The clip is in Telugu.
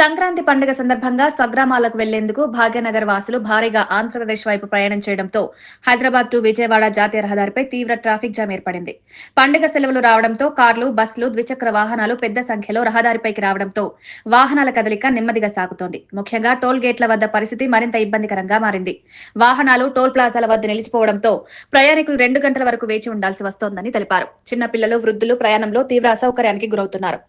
సంక్రాంతి పండుగ సందర్భంగా స్వగ్రామాలకు వెళ్లేందుకు భాగ్యనగర్ వాసులు భారీగా ఆంధ్రప్రదేశ్ వైపు ప్రయాణం చేయడంతో హైదరాబాద్ టు విజయవాడ జాతీయ రహదారిపై తీవ్ర ట్రాఫిక్ జామ్ ఏర్పడింది. పండుగ సెలవులు రావడంతో కార్లు, బస్సులు, ద్విచక్ర వాహనాలు పెద్ద సంఖ్యలో రహదారిపైకి రావడంతో వాహనాల కదలిక నెమ్మదిగా సాగుతోంది. ముఖ్యంగా టోల్ గేట్ల వద్ద పరిస్థితి మరింత ఇబ్బందికరంగా మారింది. వాహనాలు టోల్ ప్లాజాల వద్ద నిలిచిపోవడంతో ప్రయాణికులు 2 గంటల వరకు వేచి ఉండాల్సి వస్తోందని తెలిపారు. చిన్నపిల్లలు, వృద్ధులు ప్రయాణంలో తీవ్ర అసౌకర్యానికి గురవుతున్నారు.